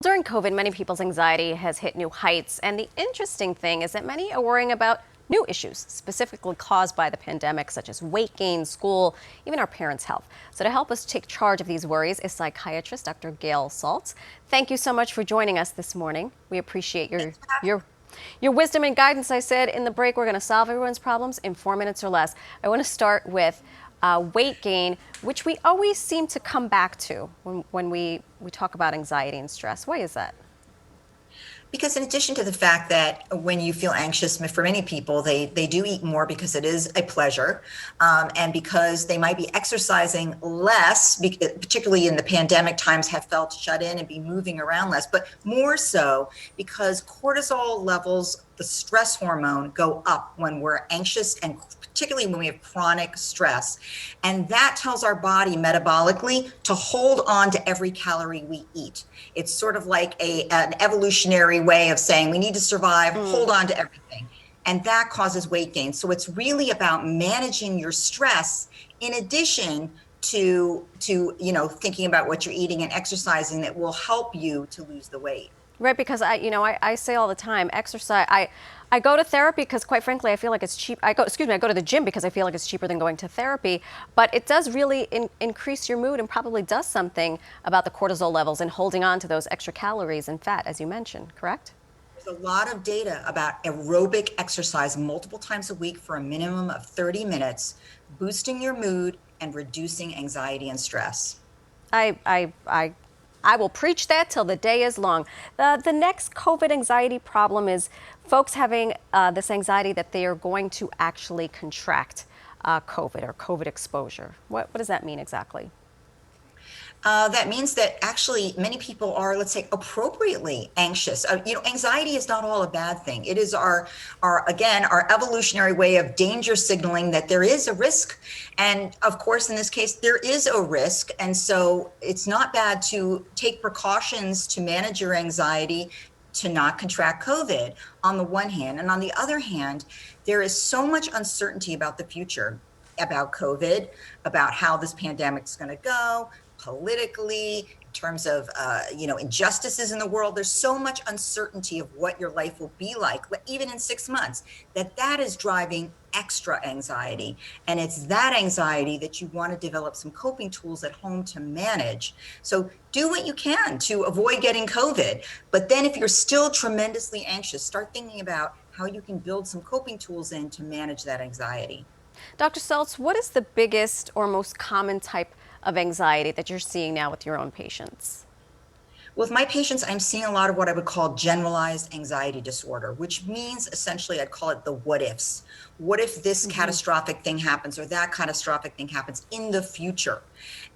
During COVID, many people's anxiety has hit new heights, and the interesting thing is that many are worrying about new issues, specifically caused by the pandemic, such as weight gain, school, even our parents' health. So to help us take charge of these worries is psychiatrist Dr. Gail Saltz. Thank you so much for joining us this morning. We appreciate your wisdom and guidance. I said in the break, we're going to solve everyone's problems in 4 minutes or less. I want to start with weight gain, which we always seem to come back to when we talk about anxiety and stress. Why is that? Because in addition to the fact that when you feel anxious, for many people, they do eat more because it is a pleasure, and because they might be exercising less, particularly in the pandemic times, have felt shut in and be moving around less, but more so because cortisol levels, the stress hormone, go up when we're anxious, and particularly when we have chronic stress. And that tells our body metabolically to hold on to every calorie we eat. It's sort of like an evolutionary way of saying we need to survive, hold on to everything. And that causes weight gain. So it's really about managing your stress in addition to thinking about what you're eating and exercising that will help you to lose the weight. Right, because I say all the time, exercise. I go to therapy because, quite frankly, I feel like it's cheap. I go to the gym because I feel like it's cheaper than going to therapy. But it does really increase your mood and probably does something about the cortisol levels and holding on to those extra calories and fat, as you mentioned, correct? There's a lot of data about aerobic exercise multiple times a week for a minimum of 30 minutes, boosting your mood and reducing anxiety and stress. I, I, I, I will preach that till the day is long. The next COVID anxiety problem is folks having this anxiety that they are going to actually contract COVID or COVID exposure. What does that mean exactly? That means that actually many people are, let's say, appropriately anxious. Anxiety is not all a bad thing. It is our evolutionary way of danger signaling that there is a risk. And of course, in this case, there is a risk. And so it's not bad to take precautions to manage your anxiety, to not contract COVID on the one hand. And on the other hand, there is so much uncertainty about the future, about COVID, about how this pandemic is going to go politically, in terms of injustices in the world. There's so much uncertainty of what your life will be like, even in 6 months, that is driving extra anxiety. And it's that anxiety that you want to develop some coping tools at home to manage. So do what you can to avoid getting COVID. But then if you're still tremendously anxious, start thinking about how you can build some coping tools in to manage that anxiety. Dr. Saltz, what is the biggest or most common type of anxiety that you're seeing now with your own patients? With my patients, I'm seeing a lot of what I would call generalized anxiety disorder, which means essentially I'd call it the what ifs. What if this catastrophic thing happens or that catastrophic thing happens in the future?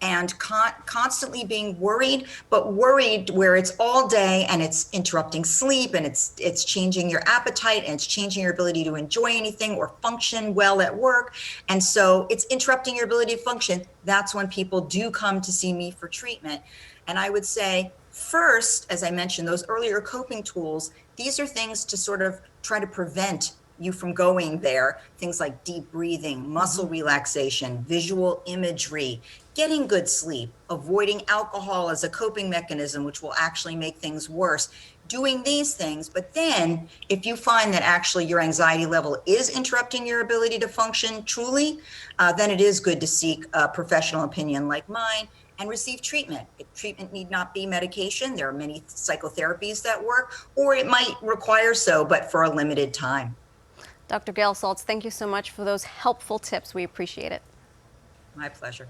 And constantly being worried, but worried where it's all day and it's interrupting sleep and it's changing your appetite and it's changing your ability to enjoy anything or function well at work. And so it's interrupting your ability to function. That's when people do come to see me for treatment. And I would say, first, as I mentioned, those earlier coping tools, these are things to sort of try to prevent you from going there. Things like deep breathing, muscle relaxation, visual imagery, getting good sleep, avoiding alcohol as a coping mechanism, which will actually make things worse. Doing these things, but then if you find that actually your anxiety level is interrupting your ability to function truly, then it is good to seek a professional opinion like mine and receive treatment. Treatment need not be medication. There are many psychotherapies that work, or it might require so, but for a limited time. Dr. Gail Saltz, thank you so much for those helpful tips. We appreciate it. My pleasure.